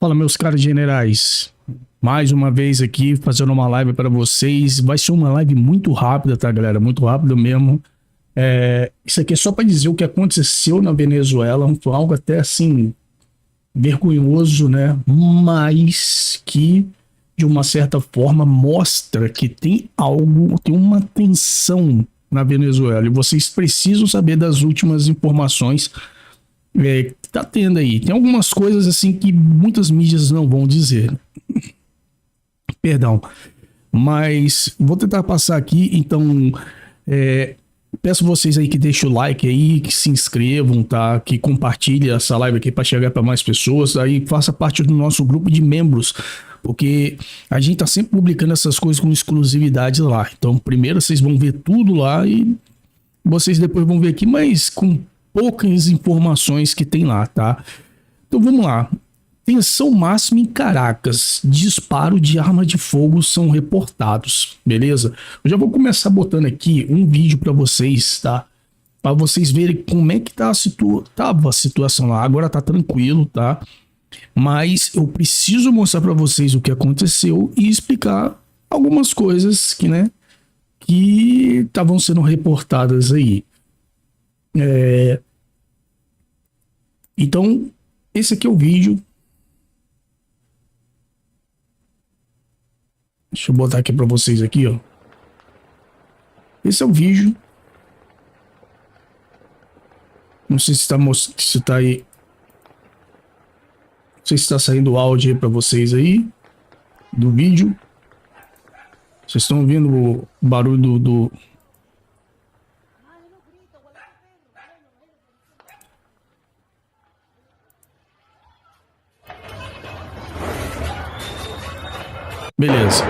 Fala, meus caros generais. Mais uma vez aqui fazendo uma live para vocês. Vai ser uma live muito rápida, tá, galera? Muito rápida mesmo. Isso aqui é só para dizer o que aconteceu na Venezuela. Foi algo até assim vergonhoso, né? Mas que de uma certa forma mostra que tem uma tensão na Venezuela. E vocês precisam saber das últimas informações que tá tendo aí. Tem algumas coisas assim que muitas mídias não vão dizer. Perdão. Mas vou tentar passar aqui, então peço vocês aí que deixem o like aí, que se inscrevam, tá? Que compartilhem essa live aqui para chegar para mais pessoas, aí faça parte do nosso grupo de membros, porque a gente tá sempre publicando essas coisas com exclusividade lá. Então primeiro vocês vão ver tudo lá e vocês depois vão ver aqui, mas com poucas informações que tem lá, tá? Então vamos lá. Tensão máxima em Caracas, disparo de arma de fogo são reportados, beleza? Eu já vou começar botando aqui um vídeo para vocês, tá? Para vocês verem como é que tava a situação lá. Agora tá tranquilo, tá? Mas eu preciso mostrar para vocês o que aconteceu e explicar algumas coisas que, né, que estavam sendo reportadas aí. Então, esse aqui é o vídeo. Deixa eu botar aqui para vocês aqui, ó. Esse é o vídeo. Não sei se tá aí. Não sei se tá saindo o áudio aí para vocês aí do vídeo. Vocês estão ouvindo o barulho do... Beleza.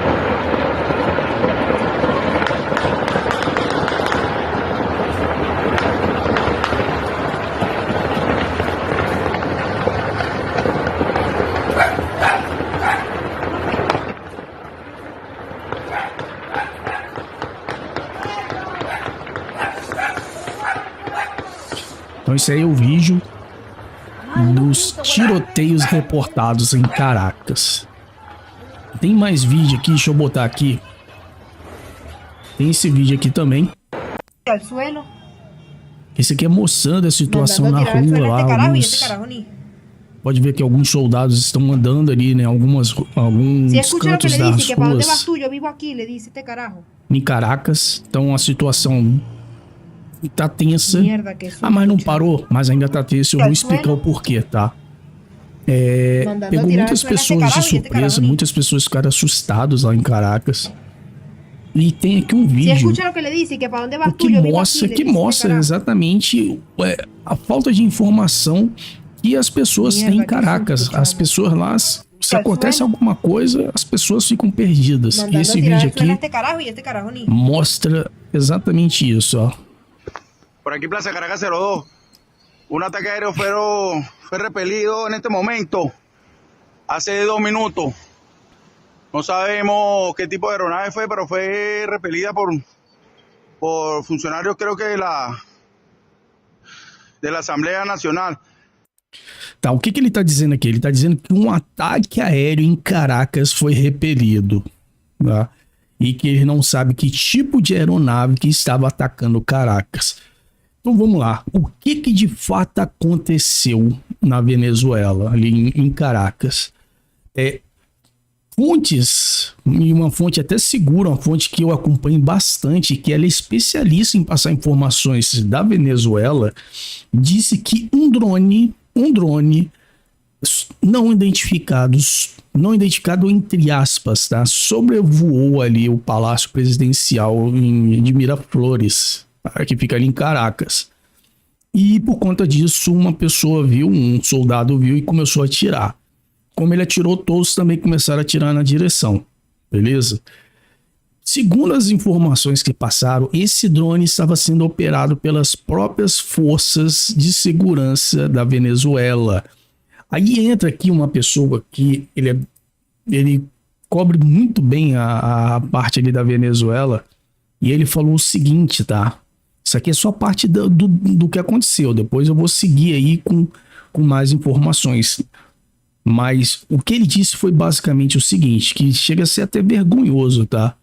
Então esse aí é o vídeo dos tiroteios reportados em Caracas. Tem mais vídeo aqui, deixa eu botar aqui. Tem esse vídeo aqui também. Esse aqui é mostrando a situação na rua lá. Pode ver que alguns soldados estão andando ali, né? Alguns cantos das ruas em Caracas. Então a situação tá tensa. Mas não parou, mas ainda tá tensa. Eu vou explicar o porquê, tá? Pegou muitas pessoas de surpresa, muitas pessoas ficaram assustadas lá em Caracas. E tem aqui um vídeo que mostra exatamente a falta de informação que as pessoas têm em Caracas. As pessoas lá, se acontece alguma coisa, as pessoas ficam perdidas. E esse vídeo aqui mostra exatamente isso, ó. Por aqui, Plaza Caracas 02. Un ataque aéreo fue repelido en este momento, hace 2 minutos. No sabemos qué tipo de aeronave fue, pero fue repelida por funcionarios, creo que de la Asamblea Nacional. Tá, o que ele tá dizendo aqui? Ele tá dizendo que um ataque aéreo em Caracas foi repelido, tá? E que ele não sabe que tipo de aeronave que estava atacando Caracas. Então vamos lá, o que de fato aconteceu na Venezuela, ali em Caracas? Fontes, e uma fonte até segura, uma fonte que eu acompanho bastante, que ela é especialista em passar informações da Venezuela, disse que um drone não identificado entre aspas, tá? Sobrevoou ali o Palácio Presidencial de Miraflores, que fica ali em Caracas. E por conta disso, um soldado viu e começou a atirar. Como ele atirou, todos também começaram a atirar na direção, beleza? Segundo as informações que passaram, esse drone estava sendo operado pelas próprias forças de segurança da Venezuela. Aí entra aqui uma pessoa que ele cobre muito bem a parte ali da Venezuela, e ele falou o seguinte, tá? Isso aqui é só parte do que aconteceu. Depois eu vou seguir aí com mais informações. Mas o que ele disse foi basicamente o seguinte, que chega a ser até vergonhoso, tá?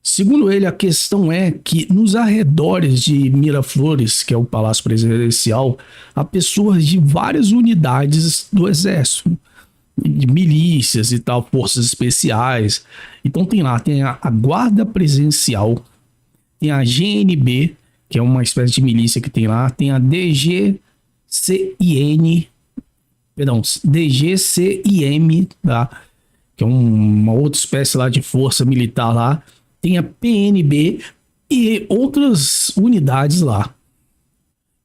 Segundo ele, a questão é que nos arredores de Miraflores, que é o Palácio Presidencial, há pessoas de várias unidades do Exército, de milícias e tal, forças especiais. Então tem a Guarda Presidencial, tem a GNB, que é uma espécie de milícia que tem lá, tem a DGCIM, tá? Que é uma outra espécie lá de força militar lá, tem a PNB e outras unidades lá.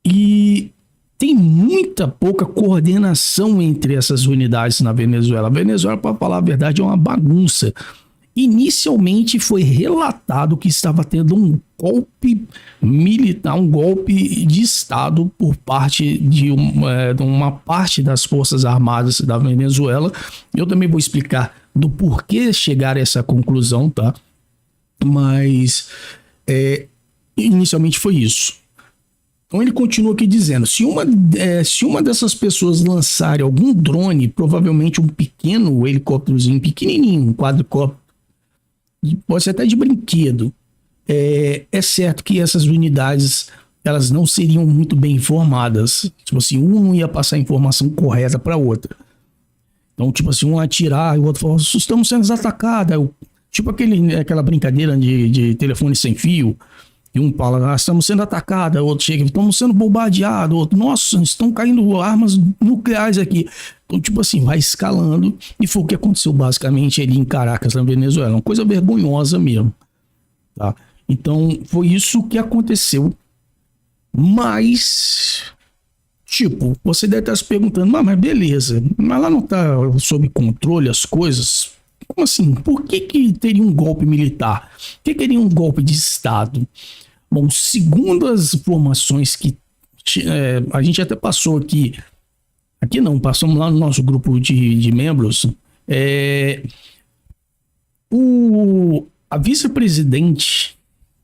E tem muita pouca coordenação entre essas unidades na Venezuela. A Venezuela, para falar a verdade, é uma bagunça. Inicialmente foi relatado que estava tendo um golpe militar, um golpe de Estado por parte de uma parte das Forças Armadas da Venezuela. Eu também vou explicar do porquê chegar a essa conclusão, tá? Mas inicialmente foi isso. Então ele continua aqui dizendo, se uma dessas pessoas lançarem algum drone, provavelmente um pequeno helicópterozinho, pequenininho, um quadricóptero, pode ser até de brinquedo, é certo que essas unidades elas não seriam muito bem informadas. Tipo assim, um não ia passar a informação correta para outra. Então, tipo assim, um atirar e o outro falar, estamos sendo atacados. Tipo aquela brincadeira de telefone sem fio. E um fala, estamos sendo atacados. O outro chega, estamos sendo bombardeados. O outro, nossa, estão caindo armas nucleares aqui. Então, tipo assim, vai escalando. E foi o que aconteceu basicamente ali em Caracas, na Venezuela. Uma coisa vergonhosa mesmo. Tá? Então, foi isso que aconteceu. Mas, tipo, você deve estar se perguntando, mas beleza, mas lá não está sob controle as coisas? Como assim? Por que teria um golpe militar? Por que teria um golpe de Estado? Bom, segundo as informações que a gente até passou aqui não, passamos lá no nosso grupo de membros, a vice-presidente,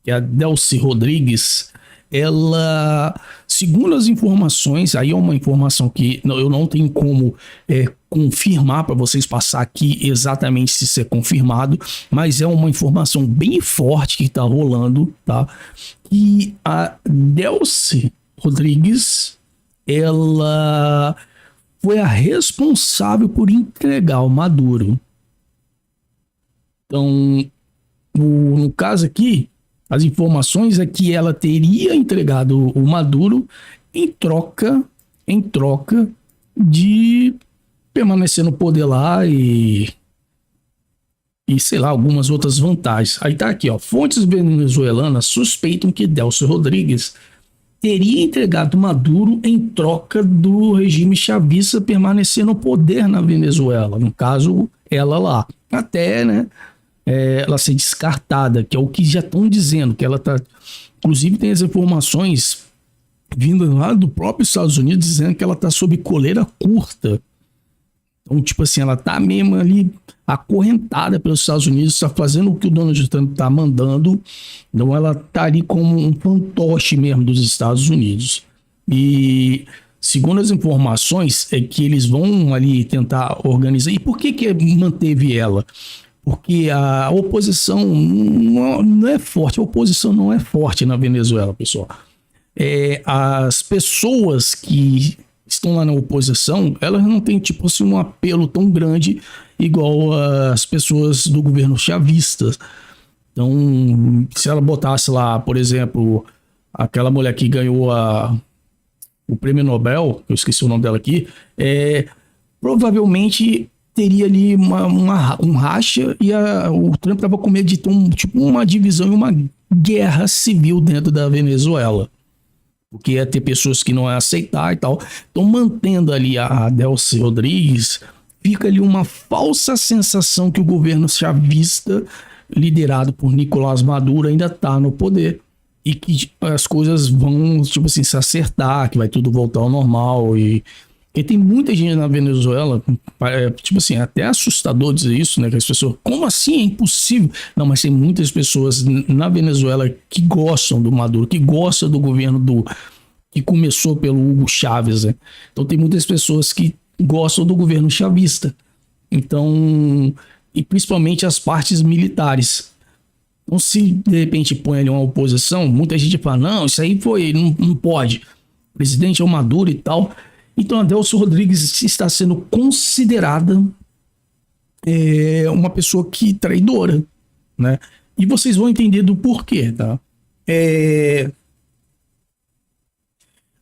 que é a Delcy Rodrigues, ela, segundo as informações, aí é uma informação que eu não tenho como confirmar para vocês passar aqui exatamente se isso é confirmado, mas é uma informação bem forte que está rolando, tá? E a Delcy Rodrigues, ela foi a responsável por entregar o Maduro. Então, no caso aqui, as informações é que ela teria entregado o Maduro em troca de permanecer no poder lá e sei lá, algumas outras vantagens. Aí tá aqui, ó, fontes venezuelanas suspeitam que Delcy Rodrigues teria entregado Maduro em troca do regime chavista permanecer no poder na Venezuela. No caso, ela lá. Até, né? Ela ser descartada, que é o que já estão dizendo, que ela tá... Inclusive tem as informações vindo lá do próprio Estados Unidos dizendo que ela tá sob coleira curta. Então, tipo assim, ela tá mesmo ali acorrentada pelos Estados Unidos, tá fazendo o que o Donald Trump tá mandando. Então ela tá ali como um fantoche mesmo dos Estados Unidos. E segundo as informações, é que eles vão ali tentar organizar. E por que manteve ela? Porque a oposição não é forte. A oposição não é forte na Venezuela, pessoal. As pessoas que estão lá na oposição, elas não têm tipo assim um apelo tão grande igual as pessoas do governo chavista. Então, se ela botasse lá, por exemplo, aquela mulher que ganhou o prêmio Nobel, eu esqueci o nome dela aqui, provavelmente teria ali um racha e o Trump estava com medo de ter uma divisão e uma guerra civil dentro da Venezuela. Porque ia ter pessoas que não iam aceitar e tal. Então, mantendo ali a Delcy Rodrigues, fica ali uma falsa sensação que o governo chavista, liderado por Nicolás Maduro, ainda está no poder. E que as coisas vão, tipo assim, se acertar, que vai tudo voltar ao normal. Porque tem muita gente na Venezuela, tipo assim, até assustador dizer isso, né? Que as pessoas, como assim? É impossível. Não, mas tem muitas pessoas na Venezuela que gostam do Maduro, que gostam do governo que começou pelo Hugo Chávez, né? Então tem muitas pessoas que gostam do governo chavista. Então, e principalmente as partes militares. Então, se de repente põe ali uma oposição, muita gente fala, não, isso aí foi, não pode. O presidente é o Maduro e tal. Então, a Delcy Rodrigues está sendo considerada uma pessoa que traidora, né? E vocês vão entender do porquê, tá?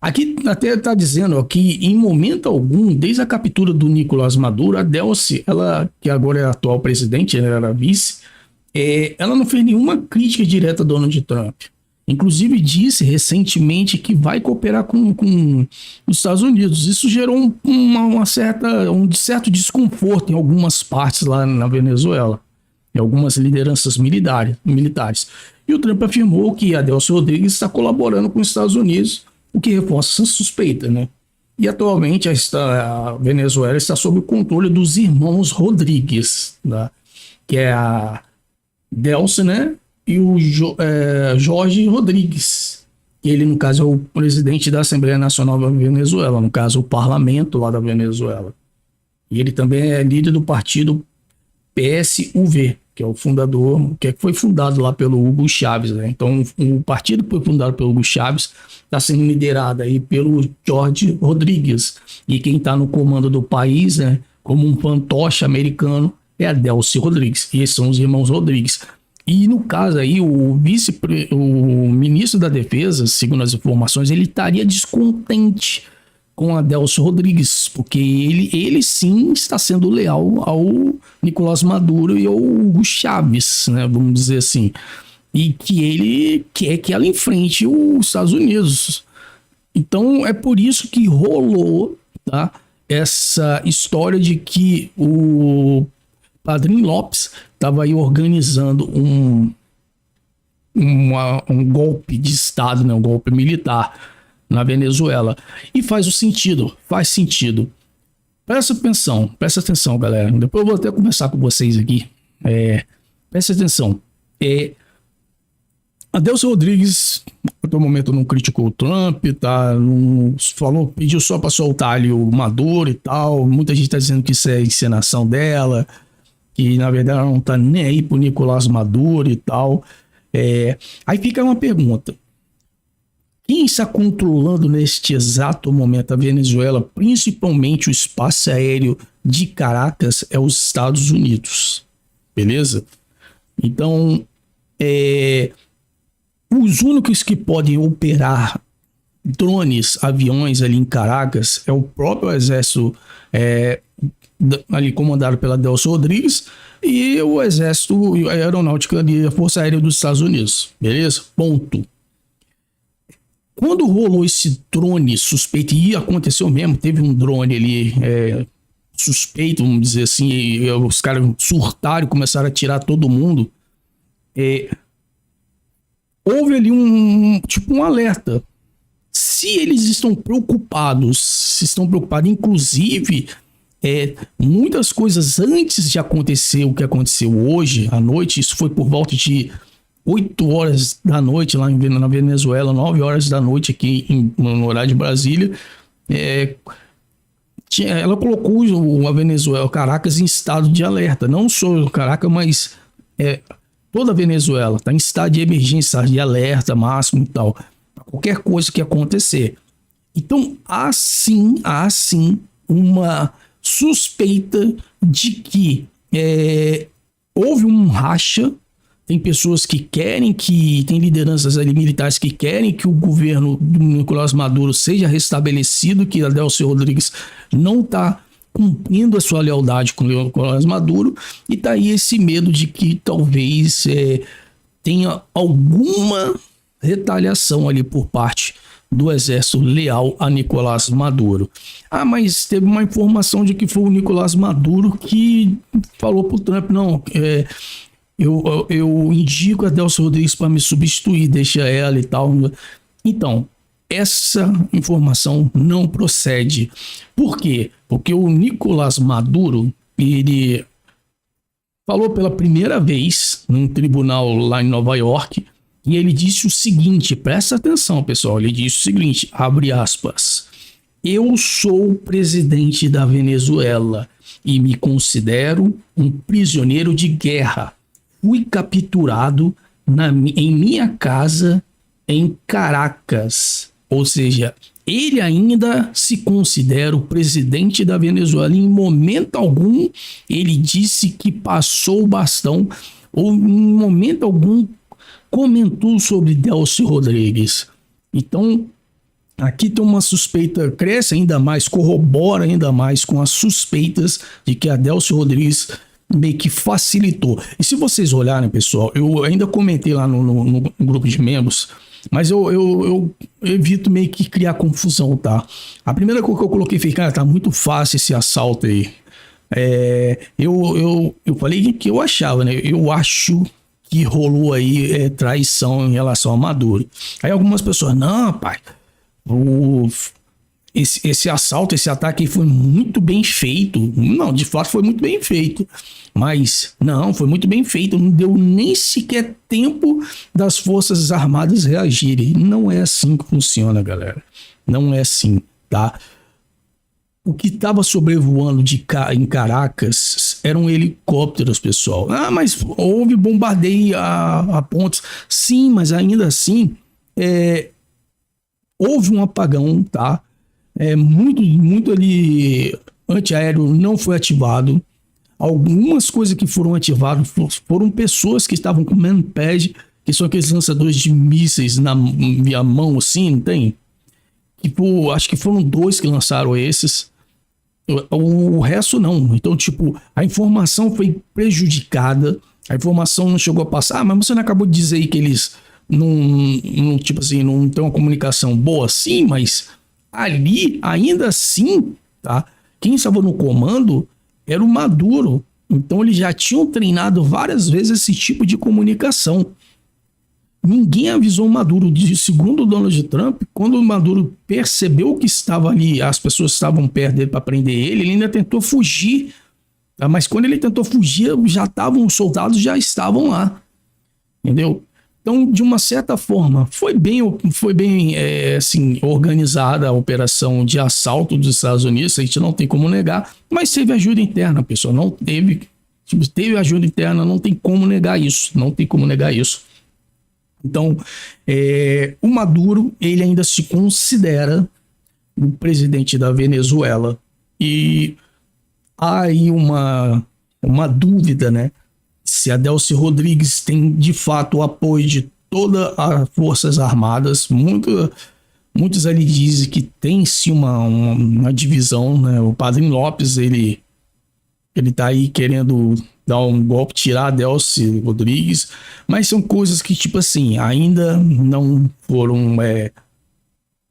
Aqui até está dizendo que em momento algum, desde a captura do Nicolás Maduro, a Delcy, ela, que agora é a atual presidente, ela era vice, ela não fez nenhuma crítica direta a Donald Trump. Inclusive disse recentemente que vai cooperar com os Estados Unidos. Isso gerou um certo desconforto em algumas partes lá na Venezuela, em algumas lideranças militares. E o Trump afirmou que a Delcy Rodrigues está colaborando com os Estados Unidos, o que reforça essa suspeita, né? E atualmente a Venezuela está sob o controle dos irmãos Rodrigues, né? Que é a Delcy, né? E o Jorge Rodrigues. Ele, no caso, é o presidente da Assembleia Nacional da Venezuela, no caso, o parlamento lá da Venezuela. E ele também é líder do partido PSUV, que é o fundador, que foi fundado lá pelo Hugo Chávez, né? Então, o partido que foi fundado pelo Hugo Chávez está sendo liderado aí pelo Jorge Rodrigues. E quem está no comando do país, né, como um fantoche americano, é a Delcy Rodrigues. E esses são os irmãos Rodrigues. E no caso aí, o ministro da Defesa, segundo as informações, ele estaria descontente com a Delcy Rodrigues, porque ele sim está sendo leal ao Nicolás Maduro e ao Hugo Chávez, né, vamos dizer assim. E que ele quer que ela enfrente os Estados Unidos. Então é por isso que rolou, tá, essa história de que o Padrinho Lopes estava aí organizando um golpe de Estado, né, um golpe militar na Venezuela. E faz sentido. Presta atenção, galera. Depois eu vou até conversar com vocês aqui. Presta atenção. A Delcy Rodrigues, até o momento, não criticou o Trump, tá? Não falou, pediu só para soltar ali o Maduro e tal. Muita gente tá dizendo que isso é encenação dela, que na verdade ela não tá nem aí pro Nicolás Maduro e tal. Aí fica uma pergunta. Quem está controlando neste exato momento a Venezuela, principalmente o espaço aéreo de Caracas, é os Estados Unidos. Beleza? Então, os únicos que podem operar drones, aviões ali em Caracas é o próprio exército ali comandado pela Delcy Rodrigues e o exército aeronáutica da Força Aérea dos Estados Unidos. Beleza? Ponto. Quando rolou esse drone suspeito, e aconteceu mesmo, teve um drone ali suspeito, vamos dizer assim, e os caras surtaram e começaram a tirar todo mundo, houve ali um alerta. Se eles estão preocupados, inclusive, muitas coisas antes de acontecer o que aconteceu hoje à noite, isso foi por volta de 8 horas da noite lá na Venezuela, 9 horas da noite aqui no horário de Brasília. Ela colocou a Venezuela, Caracas, em estado de alerta. Não só Caracas, mas toda a Venezuela está em estado de emergência, de alerta máximo e tal. Qualquer coisa que acontecer. Então, há sim uma suspeita de que houve um racha. Tem pessoas que tem lideranças ali militares que querem que o governo do Nicolás Maduro seja restabelecido, que a Delcy Rodrigues não está cumprindo a sua lealdade com o Nicolás Maduro, e tá aí esse medo de que talvez tenha alguma retaliação ali por parte do exército leal a Nicolás Maduro. Mas teve uma informação de que foi o Nicolás Maduro que falou pro Trump, não, eu indico a Delcy Rodrigues para me substituir, deixa ela e tal. Então, essa informação não procede. Por quê? Porque o Nicolás Maduro, ele falou pela primeira vez num tribunal lá em Nova York, E ele disse o seguinte, presta atenção, pessoal, ele disse o seguinte, abre aspas, eu sou o presidente da Venezuela e me considero um prisioneiro de guerra. Fui capturado em minha casa em Caracas. Ou seja, ele ainda se considera o presidente da Venezuela. Em momento algum, ele disse que passou o bastão, ou em momento algum, comentou sobre Delcy Rodrigues. Então, aqui tem uma suspeita, cresce ainda mais, corrobora ainda mais com as suspeitas de que a Delcy Rodrigues meio que facilitou. E se vocês olharem, pessoal, eu ainda comentei lá no grupo de membros, mas eu evito meio que criar confusão, tá? A primeira coisa que eu coloquei foi, cara, tá muito fácil esse assalto aí. Eu falei que eu achava, né? Eu acho que rolou aí traição em relação a Maduro. Aí algumas pessoas, não, pai, esse assalto, esse ataque foi muito bem feito. Não, de fato foi muito bem feito. Mas, não, foi muito bem feito. Não deu nem sequer tempo das Forças Armadas reagirem. Não é assim que funciona, galera. Não é assim, tá? O que estava sobrevoando em Caracas eram helicópteros, pessoal. Ah, mas houve bombardeio a pontos. Sim, mas ainda assim, houve um apagão, tá? Muito ali antiaéreo não foi ativado. Algumas coisas que foram ativadas foram pessoas que estavam com manpad, que são aqueles lançadores de mísseis na mão, assim, não tem? Tipo, acho que foram 2 que lançaram esses. O resto não. Então, tipo, a informação foi prejudicada, a informação não chegou a passar. Ah, mas você não acabou de dizer aí que eles não tipo assim, não tem uma comunicação boa? Sim, mas ali, ainda assim, tá? Quem estava no comando era o Maduro. Então, eles já tinham treinado várias vezes esse tipo de comunicação. Ninguém avisou o Maduro. Segundo o Donald Trump, quando o Maduro percebeu que estava ali, as pessoas estavam perto dele para prender ele ainda tentou fugir. Tá? Mas quando ele tentou fugir, os soldados já estavam lá. Entendeu? Então, de uma certa forma, foi bem assim, organizada a operação de assalto dos Estados Unidos, a gente não tem como negar, mas teve ajuda interna, pessoal. Não teve ajuda interna, não tem como negar isso. Não tem como negar isso. Então, o Maduro, ele ainda se considera o presidente da Venezuela. E há aí uma dúvida, né? Se a Delcy Rodrigues tem, de fato, o apoio de todas as Forças Armadas. Muitos ali dizem que tem, sim, uma divisão, né? O Padrinho Lopes, ele tá aí querendo dar um golpe, tirar a Delcy Rodrigues, mas são coisas que, tipo assim, ainda não foram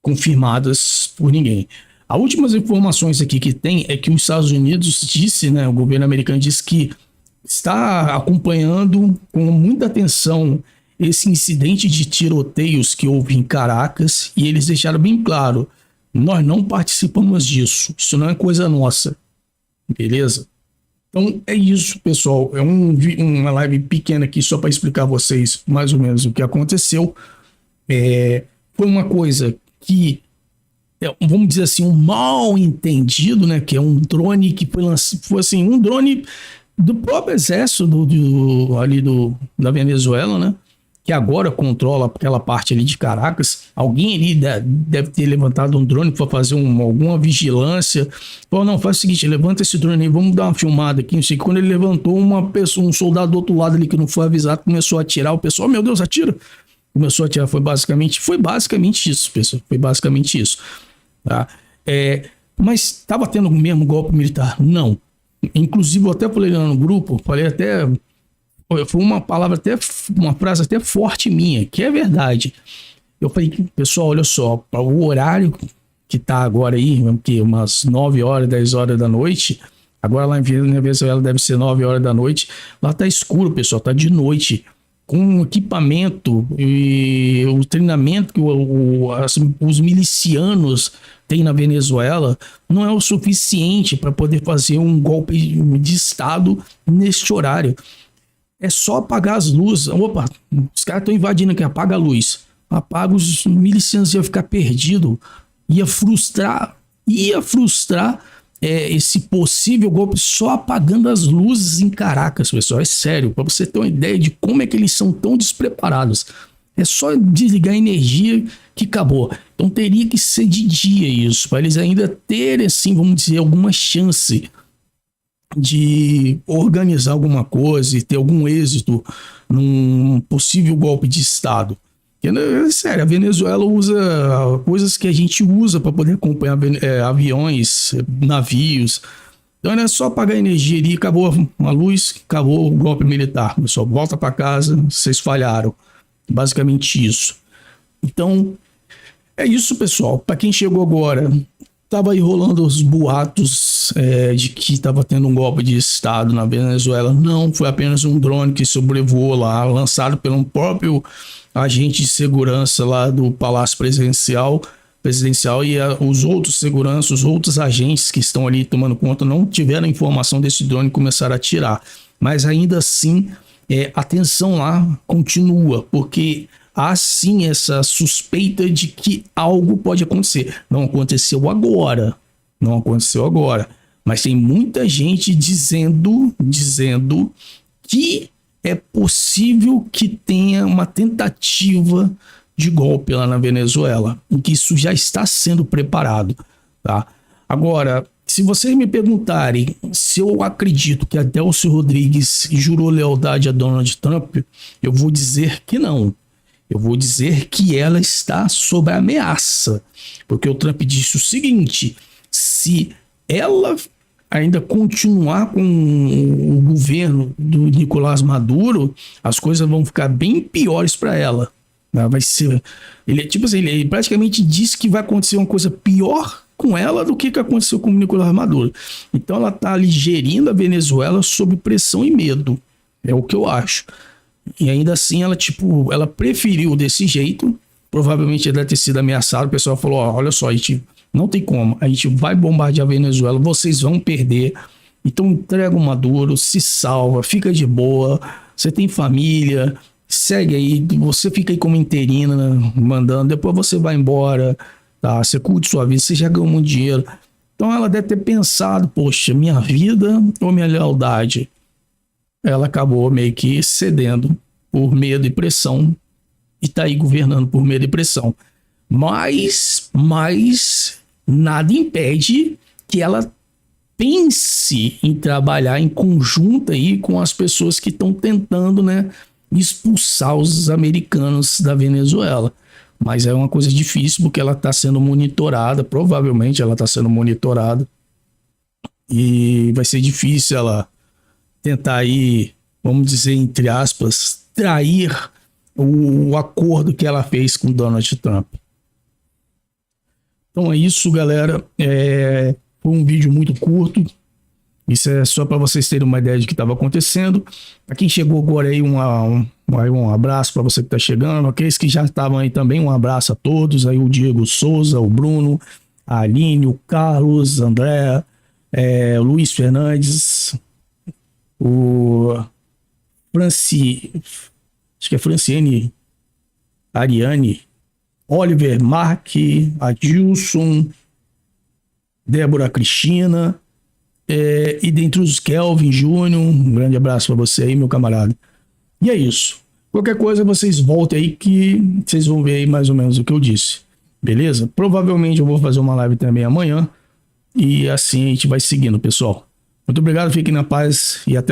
confirmadas por ninguém. As últimas informações aqui que tem é que os Estados Unidos disse, né, o governo americano disse que está acompanhando com muita atenção esse incidente de tiroteios que houve em Caracas, e eles deixaram bem claro, nós não participamos disso, isso não é coisa nossa, beleza? Então é isso, pessoal. É uma live pequena aqui só para explicar a vocês mais ou menos o que aconteceu. Foi uma coisa que, vamos dizer assim, um mal entendido, né? Que é um drone que foi assim, um drone do próprio exército da Venezuela, né? Que agora controla aquela parte ali de Caracas. Alguém ali deve ter levantado um drone para fazer alguma vigilância. Falou, não, faz o seguinte, levanta esse drone aí, vamos dar uma filmada aqui. Não sei, quando ele levantou, um soldado do outro lado ali que não foi avisado, começou a atirar. O pessoal, meu Deus, atira. Começou a atirar, foi basicamente isso, pessoal. Foi basicamente isso. Tá? Mas estava tendo o mesmo golpe militar? Não. Inclusive, eu até falei lá no grupo, foi uma frase até forte minha, que é verdade. Eu falei, pessoal, olha só, para o horário que tá agora aí, que umas 9 horas, 10 horas da noite, agora lá em Venezuela deve ser 9 horas da noite, lá tá escuro, pessoal, tá de noite, com o equipamento e o treinamento que os milicianos têm na Venezuela, não é o suficiente para poder fazer um golpe de Estado neste horário. É só apagar as luzes. Opa, os caras estão invadindo aqui, apaga a luz. Apaga, os milicianos iam ficar perdidos. Ia frustrar esse possível golpe só apagando as luzes em Caracas, pessoal. É sério, para você ter uma ideia de como é que eles são tão despreparados. É só desligar a energia que acabou. Então teria que ser de dia isso, para eles ainda terem, assim, vamos dizer, alguma chance de organizar alguma coisa e ter algum êxito num possível golpe de Estado. É sério, a Venezuela usa coisas que a gente usa para poder acompanhar aviões, navios. Então é só apagar a energia ali, acabou a luz, acabou o golpe militar. Pessoal, volta para casa, vocês falharam. Basicamente isso. Então, é isso, pessoal. Para quem chegou agora, tava aí rolando os boatos de que estava tendo um golpe de Estado na Venezuela. Não, foi apenas um drone que sobrevoou lá, lançado pelo próprio agente de segurança lá do Palácio Presidencial e os outros seguranças, os outros agentes que estão ali tomando conta não tiveram informação desse drone e começaram a atirar. Mas ainda assim, a tensão lá continua, porque há sim essa suspeita de que algo pode acontecer. Não aconteceu agora, mas tem muita gente dizendo que é possível que tenha uma tentativa de golpe lá na Venezuela, em que isso já está sendo preparado, tá? Agora, se vocês me perguntarem se eu acredito que a Delcy Rodrigues jurou lealdade a Donald Trump, eu vou dizer que não. Eu vou dizer que ela está sob ameaça, porque o Trump disse o seguinte: se ela ainda continuar com o governo do Nicolás Maduro, as coisas vão ficar bem piores para ela. Vai ser, ele praticamente disse que vai acontecer uma coisa pior com ela do que aconteceu com o Nicolás Maduro. Então ela está ali gerindo a Venezuela sob pressão e medo, é o que eu acho. E ainda assim ela preferiu desse jeito. Provavelmente ele deve ter sido ameaçado. O pessoal falou: olha só, a gente não tem como, a gente vai bombardear a Venezuela, vocês vão perder, então entrega o Maduro, se salva, fica de boa, você tem família, segue aí, você fica aí como interina, mandando, depois você vai embora, tá? Você curte sua vida, você já ganhou muito dinheiro. Então ela deve ter pensado: poxa, minha vida ou minha lealdade? Ela acabou meio que cedendo por medo e pressão e tá aí governando por medo e pressão. Mas nada impede que ela pense em trabalhar em conjunto aí com as pessoas que estão tentando, né, expulsar os americanos da Venezuela. Mas é uma coisa difícil porque ela está sendo monitorada, provavelmente ela está sendo monitorada, e vai ser difícil ela tentar aí, vamos dizer, entre aspas, trair o acordo que ela fez com Donald Trump. Então é isso, galera. Foi um vídeo muito curto. Isso é só para vocês terem uma ideia de que estava acontecendo. Para quem chegou agora aí, um abraço para você que está chegando. Aqueles que já estavam aí também, um abraço a todos. Aí o Diego Souza, o Bruno, a Aline, o Carlos, André, o Luiz Fernandes, o acho que é Franciene, Ariane, Oliver, Mark, Adilson, Débora Cristina, e dentre os Kelvin Júnior. Um grande abraço para você aí, meu camarada. E é isso. Qualquer coisa vocês voltem aí que vocês vão ver aí mais ou menos o que eu disse. Beleza? Provavelmente eu vou fazer uma live também amanhã. E assim a gente vai seguindo, pessoal. Muito obrigado, fiquem na paz e até a próxima.